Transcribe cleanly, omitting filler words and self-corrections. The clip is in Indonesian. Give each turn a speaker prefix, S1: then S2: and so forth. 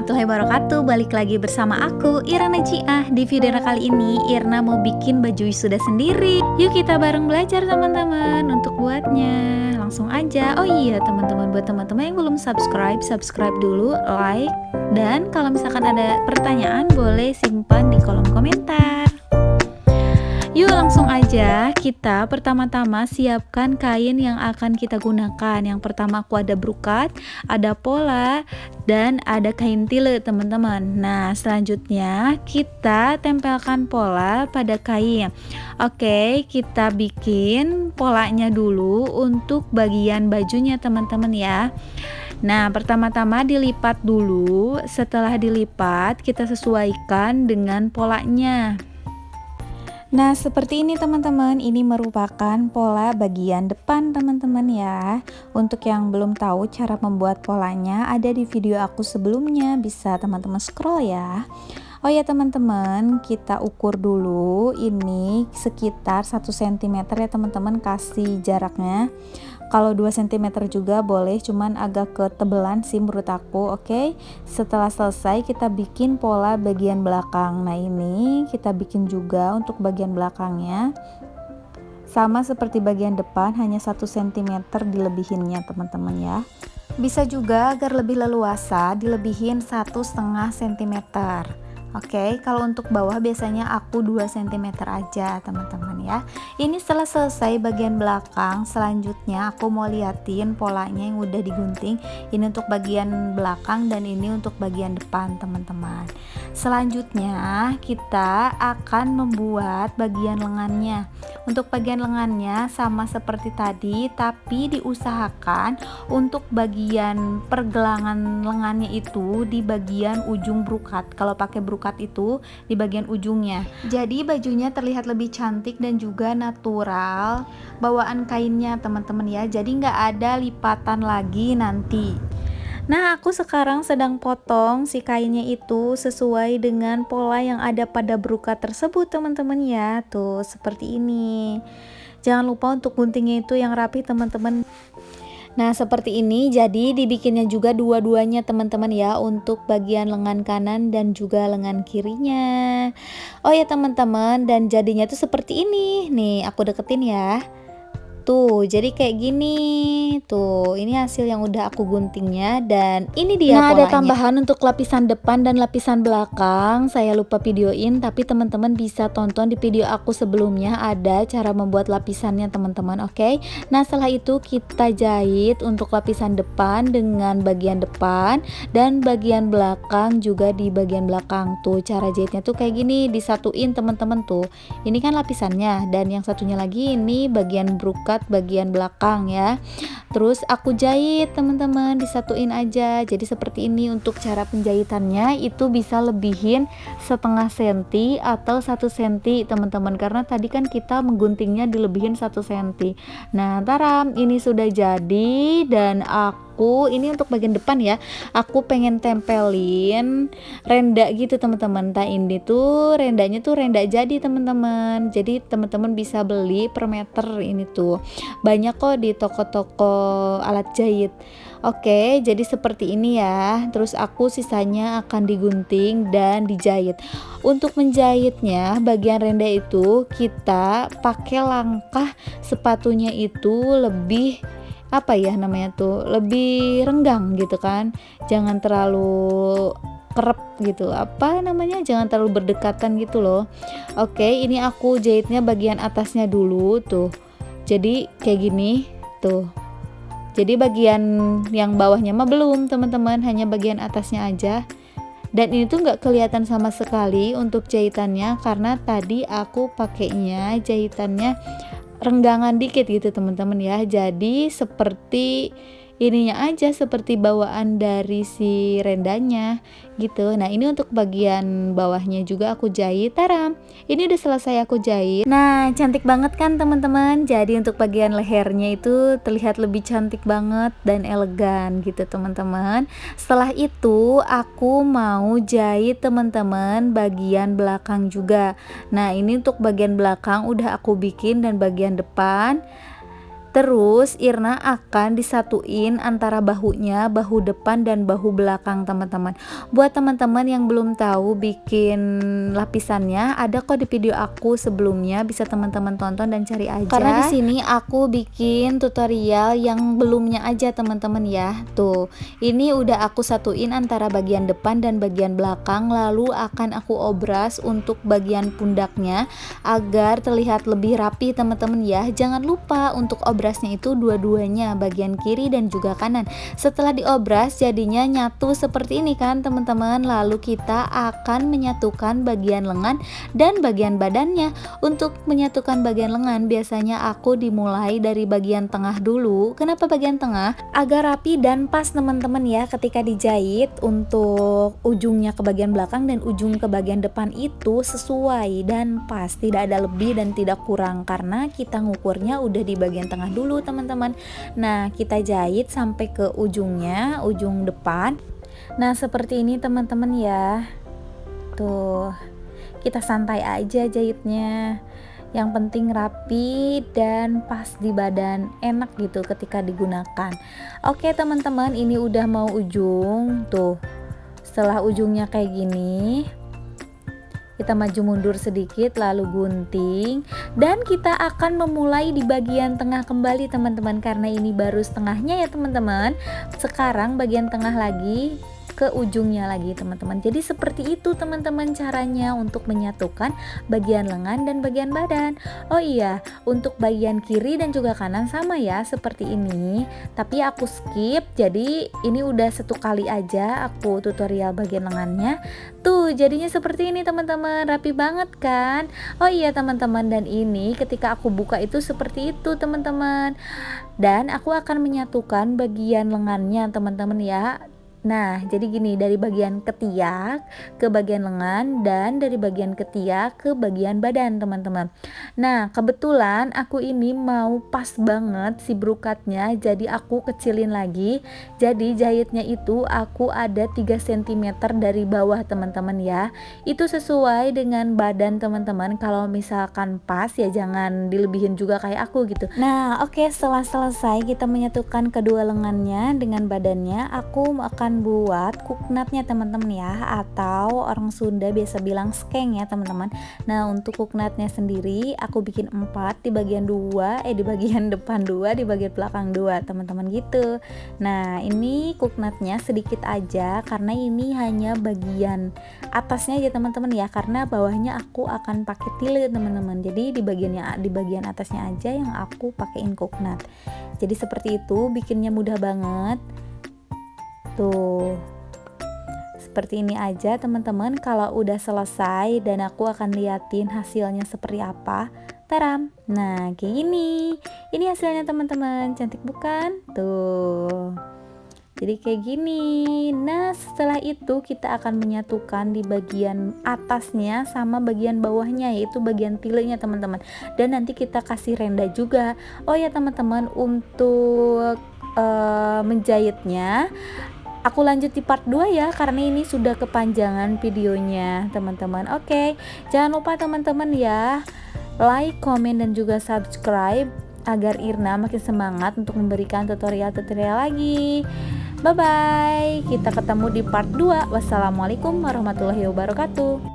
S1: warahmatullahi wabarakatuh. Balik lagi bersama aku, Ira Najiah. Di video kali ini Irna mau bikin baju wisuda sendiri. Yuk kita bareng belajar teman-teman untuk buatnya. Langsung aja. Oh iya teman-teman, buat teman-teman yang belum subscribe, subscribe dulu, like. Dan kalau misalkan ada pertanyaan boleh simpan di kolom komentar. Yuk langsung aja, kita pertama-tama siapkan kain yang akan kita gunakan. Yang pertama aku ada brokat, ada pola, dan ada kain tile teman-teman. Nah selanjutnya kita tempelkan pola pada kain. Oke, kita bikin polanya dulu untuk bagian bajunya teman-teman ya. Nah pertama-tama dilipat dulu. Setelah dilipat kita sesuaikan dengan polanya. Nah seperti ini teman-teman, ini merupakan pola bagian depan teman-teman ya. Untuk yang belum tahu cara membuat polanya, ada di video aku sebelumnya, bisa teman-teman scroll ya. Oh ya teman-teman, kita ukur dulu ini sekitar 1 cm ya teman-teman, kasih jaraknya. Kalau 2 cm juga boleh, cuman agak ketebelan sih menurut aku. Oke, setelah selesai kita bikin pola bagian belakang. Nah ini kita bikin juga untuk bagian belakangnya sama seperti bagian depan, hanya 1 cm dilebihinnya teman-teman ya. Bisa juga agar lebih leluasa dilebihin 1,5 cm. Oke, kalau untuk bawah biasanya aku 2 cm aja teman-teman ya. Ini setelah selesai bagian belakang, selanjutnya aku mau liatin polanya yang udah digunting. Ini untuk bagian belakang dan ini untuk bagian depan teman-teman. Selanjutnya kita akan membuat bagian lengannya. Untuk bagian lengannya sama seperti tadi, tapi diusahakan untuk bagian pergelangan lengannya itu di bagian ujung brokat. Kalau pakai brokat itu di bagian ujungnya, jadi bajunya terlihat lebih cantik dan juga natural bawaan kainnya teman-teman ya, jadi nggak ada lipatan lagi nanti. Nah aku sekarang sedang potong si kainnya itu sesuai dengan pola yang ada pada brokat tersebut teman-teman ya. Tuh seperti ini, jangan lupa untuk guntingnya itu yang rapi teman-teman. Nah seperti ini, jadi dibikinnya juga dua-duanya teman-teman ya, untuk bagian lengan kanan dan juga lengan kirinya. Oh ya teman-teman, dan jadinya tuh seperti ini nih, aku deketin ya. Tuh jadi kayak gini tuh, ini hasil yang udah aku guntingnya dan ini dia polanya. Ada tambahan untuk lapisan depan dan lapisan belakang, saya lupa videoin, tapi teman-teman bisa tonton di video aku sebelumnya, ada cara membuat lapisannya teman-teman. Oke, nah setelah itu kita jahit untuk lapisan depan dengan bagian depan dan bagian belakang juga di bagian belakang. Tuh cara jahitnya tuh kayak gini, disatuin teman-teman tuh. Ini kan lapisannya, dan yang satunya lagi ini bagian brokat bagian belakang ya. Terus aku jahit teman-teman, disatuin aja. Jadi seperti ini. Untuk cara penjahitannya itu bisa lebihin 0,5 cm atau 1 cm teman-teman, karena tadi kan kita mengguntingnya dilebihin 1 cm. Nah taram, ini sudah jadi dan ini untuk bagian depan ya, aku pengen tempelin renda gitu teman-teman. Nah ini tuh rendanya tuh renda jadi teman-teman, jadi teman-teman bisa beli per meter, ini tuh banyak kok di toko-toko alat jahit. Oke, jadi seperti ini ya. Terus aku sisanya akan digunting dan dijahit. Untuk menjahitnya bagian renda itu kita pakai langkah sepatunya itu lebih lebih renggang gitu kan, jangan terlalu kerep gitu, jangan terlalu berdekatan gitu loh. Oke, ini aku jahitnya bagian atasnya dulu tuh, jadi kayak gini tuh. Jadi bagian yang bawahnya mah belum teman-teman, hanya bagian atasnya aja. Dan ini tuh nggak kelihatan sama sekali untuk jahitannya, karena tadi aku pakainya jahitannya renggangan dikit gitu teman-teman ya. Jadi seperti ininya aja, seperti bawaan dari si rendanya gitu. Nah ini untuk bagian bawahnya juga aku jahit. Taram, ini udah selesai aku jahit. Nah cantik banget kan teman-teman. Jadi untuk bagian lehernya itu terlihat lebih cantik banget dan elegan gitu teman-teman. Setelah itu aku mau jahit teman-teman bagian belakang juga. Nah ini untuk bagian belakang udah aku bikin, dan bagian depan Terus Irna akan disatuin antara bahunya, bahu depan dan bahu belakang teman-teman. Buat teman-teman yang belum tahu bikin lapisannya, ada kok di video aku sebelumnya, bisa teman-teman tonton dan cari aja. Karena di sini aku bikin tutorial yang belumnya aja teman-teman ya. Tuh, ini udah aku satuin antara bagian depan dan bagian belakang, lalu akan aku obras untuk bagian pundaknya agar terlihat lebih rapi teman-teman ya. Jangan lupa untuk obrasnya itu dua-duanya, bagian kiri dan juga kanan. Setelah diobras jadinya nyatu seperti ini kan teman-teman. Lalu kita akan menyatukan bagian lengan dan bagian badannya. Untuk menyatukan bagian lengan biasanya aku dimulai dari bagian tengah dulu. Kenapa bagian tengah? Agar rapi dan pas teman-teman ya ketika dijahit. Untuk ujungnya ke bagian belakang dan ujung ke bagian depan itu sesuai dan pas, tidak ada lebih dan tidak kurang, karena kita ngukurnya udah di bagian tengah dulu teman-teman. Nah, kita jahit sampai ke ujungnya, ujung depan. Nah, seperti ini teman-teman ya. Tuh, kita santai aja jahitnya. Yang penting rapi dan pas di badan, enak gitu ketika digunakan. Oke teman-teman, ini udah mau ujung. Tuh, setelah ujungnya kayak gini, kita maju mundur sedikit lalu gunting, dan kita akan memulai di bagian tengah kembali teman-teman, karena ini baru setengahnya ya teman-teman. Sekarang bagian tengah lagi ke ujungnya lagi teman-teman. Jadi seperti itu teman-teman caranya untuk menyatukan bagian lengan dan bagian badan. Oh iya, untuk bagian kiri dan juga kanan sama ya seperti ini, tapi aku skip, jadi ini udah satu kali aja aku tutorial bagian lengannya. Tuh jadinya seperti ini teman-teman, rapi banget kan. Oh iya teman-teman, dan ini ketika aku buka itu seperti itu teman-teman, dan aku akan menyatukan bagian lengannya teman-teman ya. Nah, jadi gini, dari bagian ketiak ke bagian lengan dan dari bagian ketiak ke bagian badan, teman-teman. Nah, kebetulan aku ini mau pas banget si brokatnya, jadi aku kecilin lagi. Jadi jahitnya itu aku ada 3 cm dari bawah, teman-teman ya. Itu sesuai dengan badan teman-teman. Kalau misalkan pas ya jangan dilebihin juga kayak aku gitu. Nah, oke, setelah selesai kita menyatukan kedua lengannya dengan badannya, aku akan buat kuknatnya teman-teman ya, atau orang Sunda biasa bilang skeng ya teman-teman. Nah, untuk kuknatnya sendiri aku bikin 4 di bagian 2, di bagian depan 2, di bagian belakang 2 teman-teman gitu. Nah, ini kuknatnya sedikit aja karena ini hanya bagian atasnya aja teman-teman ya, karena bawahnya aku akan pakai tile teman-teman. Jadi di bagian atasnya aja yang aku pakein kuknat. Jadi seperti itu, bikinnya mudah banget. Tuh, seperti ini aja teman-teman. Kalau udah selesai dan aku akan liatin hasilnya seperti apa. Taram. Nah, kayak gini. Ini hasilnya teman-teman, cantik bukan? Tuh. Jadi kayak gini. Nah, setelah itu kita akan menyatukan di bagian atasnya sama bagian bawahnya, yaitu bagian tilenya teman-teman. Dan nanti kita kasih renda juga. Oh ya teman-teman, untuk menjahitnya aku lanjut di part 2 ya, karena ini sudah kepanjangan videonya teman-teman. Oke, jangan lupa teman-teman ya, like, komen, dan juga subscribe agar Irna makin semangat untuk memberikan tutorial-tutorial lagi. Bye bye, kita ketemu di part 2. Wassalamualaikum warahmatullahi wabarakatuh.